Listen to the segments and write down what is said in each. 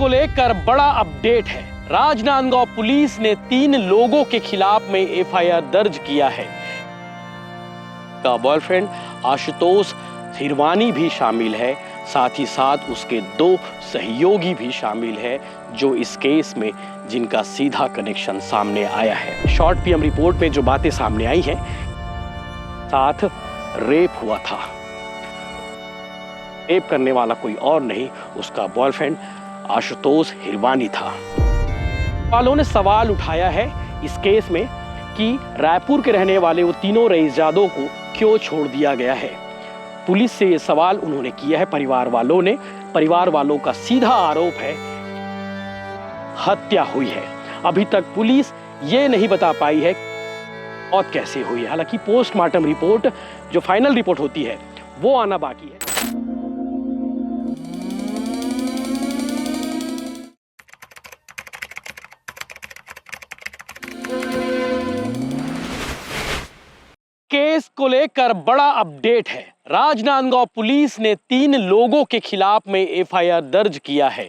को लेकर बड़ा अपडेट है। राजनांदगांव पुलिस ने 3 लोगों के खिलाफ में एफआईआर दर्ज किया है। का बॉयफ्रेंड आशुतोष हिरवानी भी शामिल है, साथ ही साथ उसके 2 सहयोगी भी शामिल है जो इस केस में जिनका सीधा कनेक्शन सामने आया है। शॉर्ट पीएम रिपोर्ट में जो बातें सामने आई हैं, साथ रेप हुआ था। रेप करने वाला कोई और नहीं, उसका बॉयफ्रेंड आशुतोष हिरवानी था। वालों ने सवाल उठाया है इस केस में कि रायपुर के रहने वाले वो तीनों रईसजादों को क्यों छोड़ दिया गया है। पुलिस से ये सवाल उन्होंने किया है परिवार वालों ने। परिवार वालों का सीधा आरोप है हत्या हुई है। अभी तक पुलिस ये नहीं बता पाई है मौत कैसे हुई है। हालांकि पोस्टमार्टम रिपोर्ट जो फाइनल रिपोर्ट होती है वो आना बाकी है। केस को लेकर बड़ा अपडेट है। राजनांदगांव पुलिस ने 3 लोगों के खिलाफ में एफआईआर दर्ज किया है।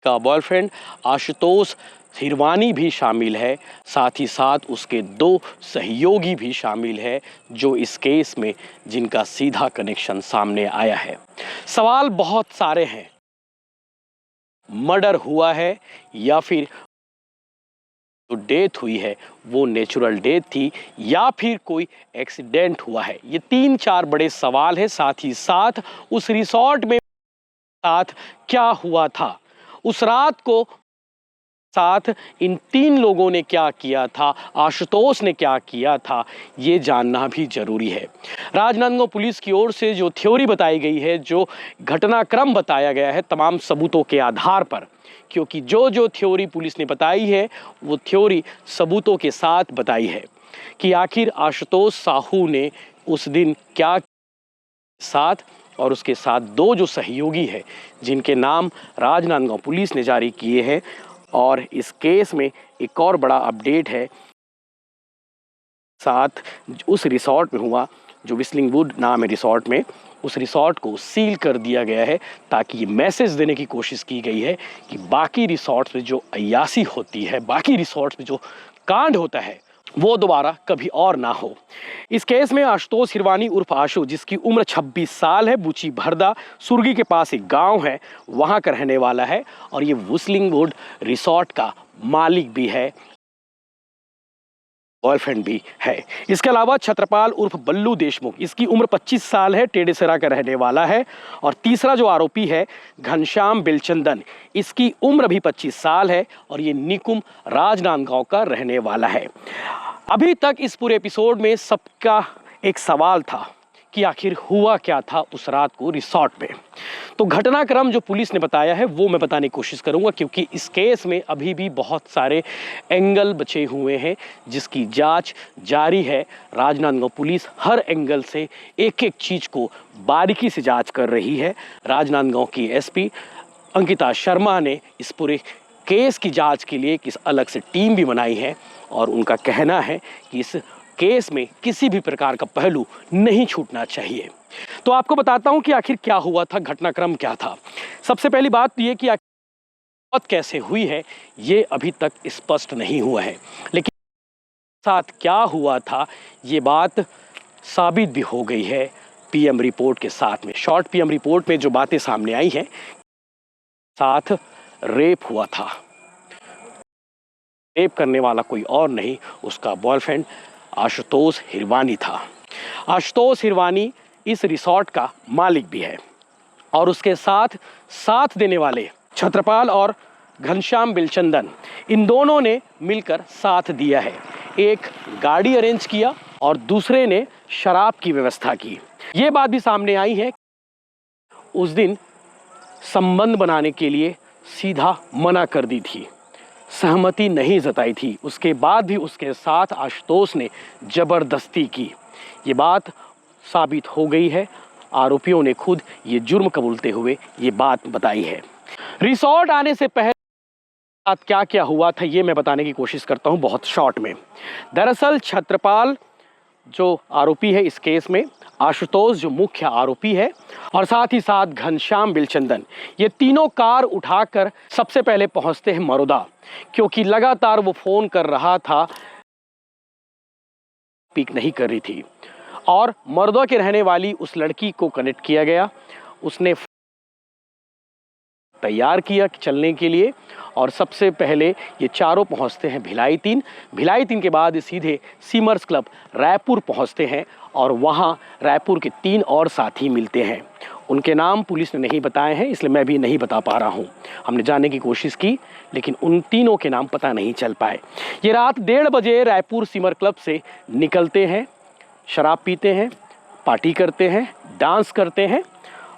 का बॉयफ्रेंड आशुतोष हिरवानी भी शामिल है, साथ ही साथ उसके 2 सहयोगी भी शामिल है जो इस केस में जिनका सीधा कनेक्शन सामने आया है। सवाल बहुत सारे हैं। मर्डर हुआ है या फिर जो डेथ हुई है वो नेचुरल डेथ थी या फिर कोई एक्सीडेंट हुआ है। ये 3-4 बड़े सवाल हैं। साथ ही साथ उस रिसॉर्ट में साथ क्या हुआ था, उस रात को साथ इन 3 लोगों ने क्या किया था, आशुतोष ने क्या किया था, ये जानना भी जरूरी है। राजनांदगांव पुलिस की ओर से जो थ्योरी बताई गई है, जो घटनाक्रम बताया गया है तमाम सबूतों के आधार पर, क्योंकि जो थ्योरी पुलिस ने बताई है वो थ्योरी सबूतों के साथ बताई है कि आखिर आशुतोष साहू ने उस दिन क्या साथ और उसके साथ 2 जो सहयोगी हैं जिनके नाम राजनांदगांव पुलिस ने जारी किए हैं। और इस केस में एक और बड़ा अपडेट है, साथ उस रिसॉर्ट में हुआ जो व्हिस्लिंग वुड नाम है रिसॉर्ट में, उस रिसॉर्ट को सील कर दिया गया है ताकि ये मैसेज देने की कोशिश की गई है कि बाकी रिसॉर्ट्स में जो अय्यासी होती है, बाकी रिसॉर्ट्स में जो कांड होता है वो दोबारा कभी और ना हो। इस केस में आशुतोष हिरवानी उर्फ आशु, जिसकी उम्र 26 साल है, बुची भरदा सुर्गी के पास एक गांव है, वहां का रहने वाला है और ये व्हिस्लिंग वुड रिसॉर्ट का मालिक भी है, बॉयफ्रेंड भी है। इसके अलावा छत्रपाल उर्फ बल्लू देशमुख, इसकी उम्र 25 साल है, टेडेसरा का रहने वाला है। और तीसरा जो आरोपी है घनश्याम बिलचंदन, इसकी उम्र भी 25 साल है और ये निकुम राजनांदगांव का रहने वाला है। अभी तक इस पूरे एपिसोड में सबका एक सवाल था कि आखिर हुआ क्या था उस रात को रिसॉर्ट में। तो घटनाक्रम जो पुलिस ने बताया है वो मैं बताने की कोशिश करूंगा, क्योंकि इस केस में अभी भी बहुत सारे एंगल बचे हुए हैं जिसकी जांच जारी है। राजनांदगांव पुलिस हर एंगल से एक-एक चीज को बारीकी से जांच कर रही है। राजनांदगांव की एसपी अंकिता शर्मा ने इस पूरे केस की जांच के लिए एक अलग से टीम भी बनाई है और उनका कहना है कि इस केस में किसी भी प्रकार का पहलू नहीं छूटना चाहिए। तो आपको बताता हूं कि आखिर क्या हुआ था, घटनाक्रम क्या था। सबसे पहली बात ये कि मौत कैसे हुई है ये अभी तक स्पष्ट नहीं हुआ है, लेकिन साथ क्या हुआ था ये बात साबित भी हो गई है पीएम रिपोर्ट के साथ में। शॉर्ट पीएम रिपोर्ट में जो बातें सामने आई हैं, साथ रेप हुआ था। रेप करने वाला कोई और नहीं, उसका बॉयफ्रेंड आशुतोष हिरवानी था। आशुतोष हिरवानी इस रिसॉर्ट का मालिक भी है और उसके साथ देने वाले छत्रपाल और घनश्याम बिलचंदन, इन दोनों ने मिलकर साथ दिया है। एक गाड़ी अरेंज किया और दूसरे ने शराब की व्यवस्था की। ये बात भी सामने आई है, उस दिन संबंध बनाने के लिए सीधा मना कर दी थी, सहमति नहीं जताई थी। उसके बाद भी उसके साथ आशुतोष ने जबरदस्ती की। ये बात साबित हो गई है। आरोपियों ने खुद ये जुर्म कबूलते हुए ये बात बताई है। रिसॉर्ट आने से पहले क्या क्या हुआ था ये मैं बताने की कोशिश करता हूं बहुत शॉर्ट में। दरअसल छत्रपाल जो आरोपी है इस केस में, आशुतोष जो मुख्य आरोपी है, और साथ ही साथ घनश्याम बिलचंदन, ये तीनों कार उठाकर सबसे पहले पहुंचते हैं मरोदा, क्योंकि लगातार वो फोन कर रहा था, पिक नहीं कर रही थी। और मरोदा के रहने वाली उस लड़की को कनेक्ट किया गया, उसने तैयार किया चलने के लिए, और सबसे पहले ये चारों पहुंचते हैं भिलाई 3। भिलाई 3 के बाद सीधे सीमर्स क्लब रायपुर पहुंचते हैं, और वहां रायपुर के 3 और साथी मिलते हैं। उनके नाम पुलिस ने नहीं बताए हैं, इसलिए मैं भी नहीं बता पा रहा हूं। हमने जानने की कोशिश की, लेकिन उन तीनों के नाम पता नहीं चल पाए। ये रात 1:30 बजे रायपुर सीमर क्लब से निकलते हैं, शराब पीते हैं, पार्टी करते हैं, डांस करते हैं,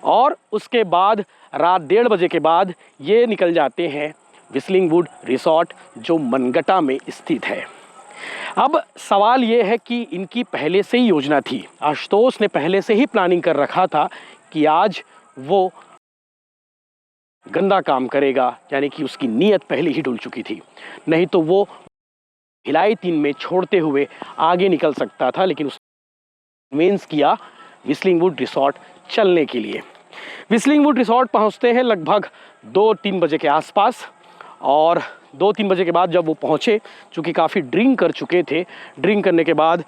और उसके बाद रात 1:30 बजे के बाद ये निकल जाते हैं व्हिस्लिंग वुड रिसॉर्ट, जो मनगटा में स्थित है। अब सवाल ये है कि इनकी पहले से ही योजना थी, आशुतोष ने पहले से ही प्लानिंग कर रखा था कि आज वो गंदा काम करेगा, यानी कि उसकी नीयत पहले ही डुल चुकी थी। नहीं तो वो भिलाई 3 में छोड़ते हुए आगे निकल सकता था, लेकिन उसने कन्विंस किया व्हिस्लिंग वुड रिसॉर्ट चलने के लिए। व्हिस्लिंग वुड रिसॉर्ट पहुंचते हैं लगभग 2-3 बजे के आसपास, और 2-3 बजे के बाद जब वो पहुंचे, चूँकि काफ़ी ड्रिंक कर चुके थे, ड्रिंक करने के बाद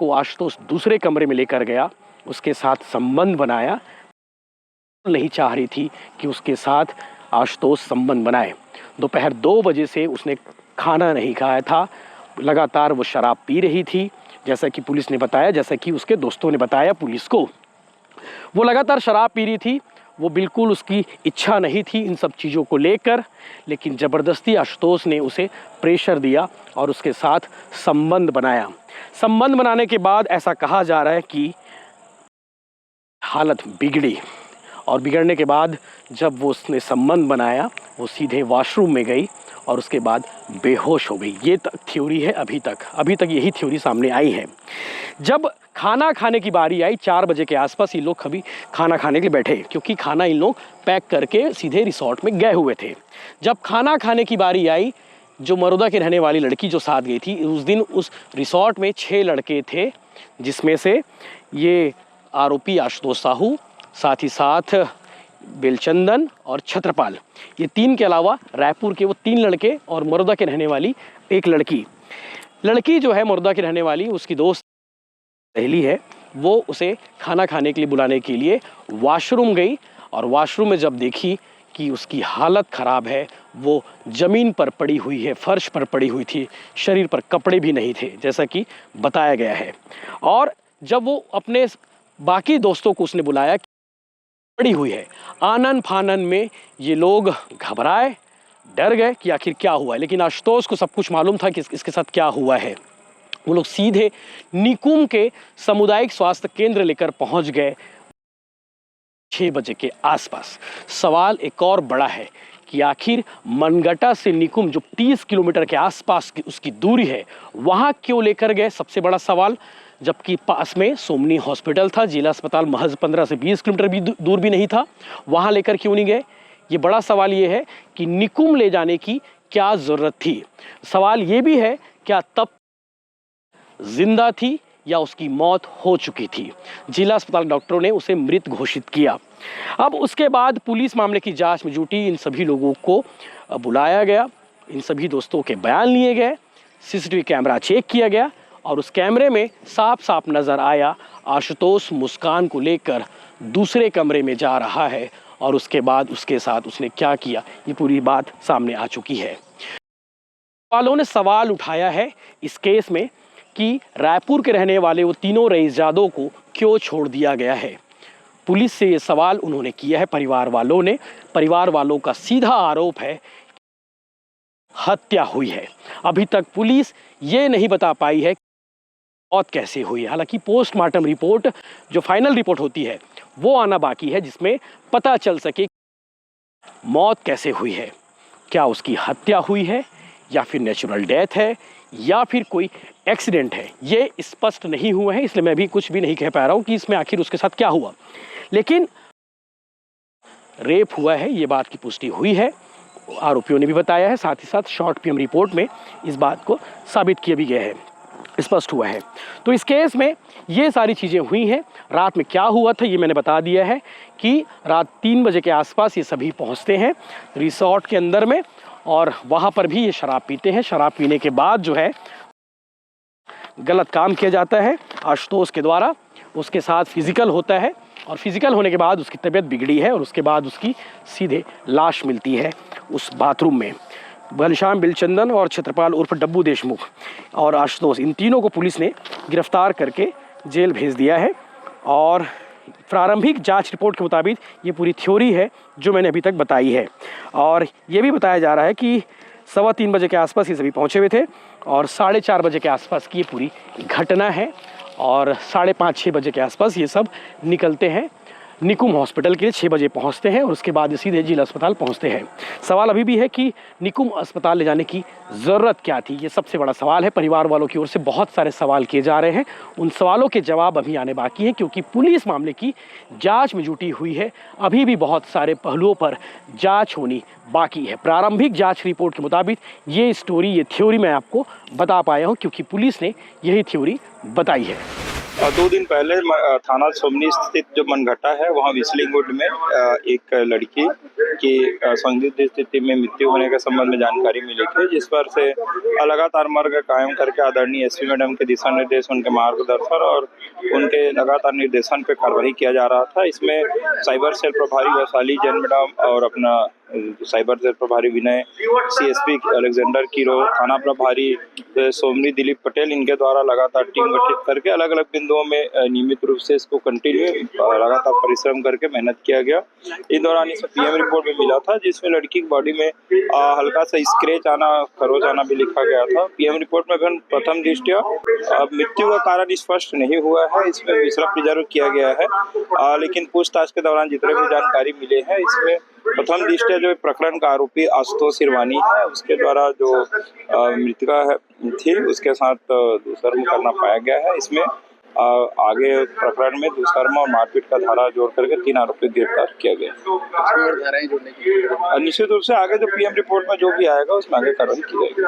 को आशुतोष दूसरे कमरे में लेकर गया, उसके साथ संबंध बनाया। नहीं चाह रही थी कि उसके साथ आशुतोष संबंध बनाए। दोपहर 2 बजे से उसने खाना नहीं खाया था, लगातार वो शराब पी रही थी, जैसा कि पुलिस ने बताया, जैसा कि उसके दोस्तों ने बताया पुलिस को। वो लगातार शराब पी रही थी, वो बिल्कुल उसकी इच्छा नहीं थी इन सब चीज़ों को लेकर, लेकिन ज़बरदस्ती आशुतोष ने उसे प्रेशर दिया और उसके साथ संबंध बनाया। संबंध बनाने के बाद ऐसा कहा जा रहा है कि हालत बिगड़ी, और बिगड़ने के बाद जब वो उसने संबंध बनाया, वो सीधे वॉशरूम में गई और उसके बाद बेहोश हो गई। ये तक थ्योरी है अभी तक यही थ्योरी सामने आई है। जब खाना खाने की बारी आई 4 बजे के आसपास, ये लोग कभी खाना खाने के लिए बैठे, क्योंकि खाना इन लोग पैक करके सीधे रिसॉर्ट में गए हुए थे। जब खाना खाने की बारी आई, जो मरोदा के रहने वाली लड़की जो साथ गई थी, उस दिन उस रिसॉर्ट में 6 लड़के थे, जिसमें से ये आरोपी आशुतोष साहू, साथ ही साथ बेलचंदन और छत्रपाल, ये 3 के अलावा रायपुर के वो 3 लड़के और मरोदा के रहने वाली एक लड़की जो है मरोदा के रहने वाली, उसकी दोस्त सहेली है, वो उसे खाना खाने के लिए बुलाने के लिए वॉशरूम गई, और वॉशरूम में जब देखी कि उसकी हालत ख़राब है, वो ज़मीन पर पड़ी हुई है, फर्श पर पड़ी हुई थी, शरीर पर कपड़े भी नहीं थे, जैसा कि बताया गया है। और जब वो अपने बाकी दोस्तों को उसने बुलाया, पड़ी हुई है, आनन फानन में ये लोग घबराए, डर गए कि आखिर क्या हुआ है। लेकिन आशुतोष को सब कुछ मालूम था कि इसके साथ क्या हुआ है। वो लोग सीधे निकुम के सामुदायिक स्वास्थ्य केंद्र लेकर पहुंच गए 6 बजे के आसपास। सवाल एक और बड़ा है कि आखिर मनगटा से निकुम, जो 30 किलोमीटर के आसपास की उसकी दूरी है, वहां क्यों लेकर गए, सबसे बड़ा सवाल। जबकि पास में सोमनी हॉस्पिटल था, जिला अस्पताल महज 15 से 20 किलोमीटर भी दूर भी नहीं था, वहां लेकर क्यों नहीं गए। ये बड़ा सवाल ये है कि निकुम ले जाने की क्या जरूरत थी। सवाल ये भी है, क्या तब जिंदा थी या उसकी मौत हो चुकी थी। जिला अस्पताल डॉक्टरों ने उसे मृत घोषित किया। अब उसके बाद पुलिस मामले की जांच में जुटी, इन सभी लोगों को बुलाया गया, इन सभी दोस्तों के बयान लिए गए, सीसीटीवी कैमरा चेक किया गया, और उस कैमरे में साफ साफ नजर आया आशुतोष मुस्कान को लेकर दूसरे कमरे में जा रहा है, और उसके बाद उसके साथ उसने क्या किया, ये पूरी बात सामने आ चुकी है। वालों ने सवाल उठाया है इस केस में कि रायपुर के रहने वाले वो तीनों रईसजादों को क्यों छोड़ दिया गया है। पुलिस से ये सवाल उन्होंने किया है परिवार वालों ने। परिवार वालों का सीधा आरोप है हत्या हुई है। अभी तक पुलिस ये नहीं बता पाई है मौत कैसे हुई है। हालांकि पोस्टमार्टम रिपोर्ट, जो फाइनल रिपोर्ट होती है, वो आना बाकी है, जिसमें पता चल सके मौत कैसे हुई है। क्या उसकी हत्या हुई है, या फिर नेचुरल डेथ है, या फिर कोई एक्सीडेंट है। ये स्पष्ट नहीं हुआ है, इसलिए मैं भी कुछ भी नहीं कह पा रहा हूँ कि इसमें आखिर उसके साथ क्या हुआ। लेकिन रेप हुआ है, ये बात की पुष्टि हुई है, आरोपियों ने भी बताया है। साथ ही साथ शॉर्ट पीएम रिपोर्ट में इस बात को साबित किया भी गया है। स्पष्ट हुआ है। तो इस केस में ये सारी चीज़ें हुई हैं। रात में क्या हुआ था ये मैंने बता दिया है कि रात 3 बजे के आसपास ये सभी पहुंचते हैं रिसोर्ट के अंदर में, और वहाँ पर भी ये शराब पीते हैं। शराब पीने के बाद जो है गलत काम किया जाता है आशुतोष के द्वारा, उसके साथ फिजिकल होता है, और फिजिकल होने के बाद उसकी तबीयत बिगड़ी है, और उसके बाद उसकी सीधे लाश मिलती है उस बाथरूम में। घनश्याम बिलचंदन और छत्रपाल उर्फ डब्बू देशमुख और आशुतोष, इन तीनों को पुलिस ने गिरफ्तार करके जेल भेज दिया है। और प्रारंभिक जांच रिपोर्ट के मुताबिक ये पूरी थ्योरी है जो मैंने अभी तक बताई है। और ये भी बताया जा रहा है कि 3:15 बजे के आसपास ये सभी पहुंचे हुए थे, और 4:30 बजे के आसपास की ये पूरी घटना है, और 5:30-6 बजे के आसपास ये सब निकलते हैं निकुम हॉस्पिटल के लिए। 6 बजे पहुंचते हैं और उसके बाद सीधे जिला अस्पताल पहुंचते हैं। सवाल अभी भी है कि निकुम अस्पताल ले जाने की ज़रूरत क्या थी, ये सबसे बड़ा सवाल है। परिवार वालों की ओर से बहुत सारे सवाल किए जा रहे हैं, उन सवालों के जवाब अभी आने बाकी हैं, क्योंकि पुलिस मामले की जांच में जुटी हुई है। अभी भी बहुत सारे पहलुओं पर जांच होनी बाकी है। प्रारंभिक जांच रिपोर्ट के मुताबिक ये स्टोरी, ये थ्योरी मैं आपको बता पाया हूँ, क्योंकि पुलिस ने यही थ्योरी बताई है। 2 दिन पहले थाना सोमनी स्थित जो मनघटा है वहाँ विस्लिंगवुड में एक लड़की की संदिग्ध स्थिति में मृत्यु होने के संबंध में जानकारी मिली थी, जिस पर से लगातार मार्ग कायम करके आदरणीय एसपी मैडम के दिशा निर्देश, उनके मार्गदर्शन और उनके लगातार निर्देशन पे कार्रवाई किया जा रहा था। इसमें साइबर सेल प्रभारी वैशाली जैन मैडम और अपना साइबर सेल प्रभारी विनय, सीएसपी अलेक्जेंडर कीरो, थाना प्रभारी सोमनी दिलीप पटेल, इनके द्वारा लगातार टीम गठित करके अलग अलग बिंदुओं में नियमित रूप से इसको कंटिन्यू लगातार परिश्रम करके मेहनत किया गया। इस दौरान इसे पीएम रिपोर्ट में मिला था, जिसमें लड़की की बॉडी में हल्का सा स्क्रैच आना, खरोच आना भी लिखा गया था। पीएम रिपोर्ट में प्रथम दृष्टया मृत्यु का कारण स्पष्ट नहीं हुआ है, इसमें मिश्रा प्रिजर्व किया गया है, लेकिन पूछताछ के दौरान जितने भी जानकारी मिले हैं इसमें प्रथम दृष्टया जो प्रकरण का आरोपी आशुतोष सिरवानी है, उसके द्वारा जो मृतका थी उसके साथ दुष्कर्म करना पाया गया है। इसमें आगे प्रकरण में दुष्कर्म और मारपीट का धारा जोड़ करके 3 आरोपी गिरफ्तार किया गया। निश्चित रूप से आगे जो पीएम रिपोर्ट में जो भी आएगा उसमें आगे कार्रवाई की जाएगी।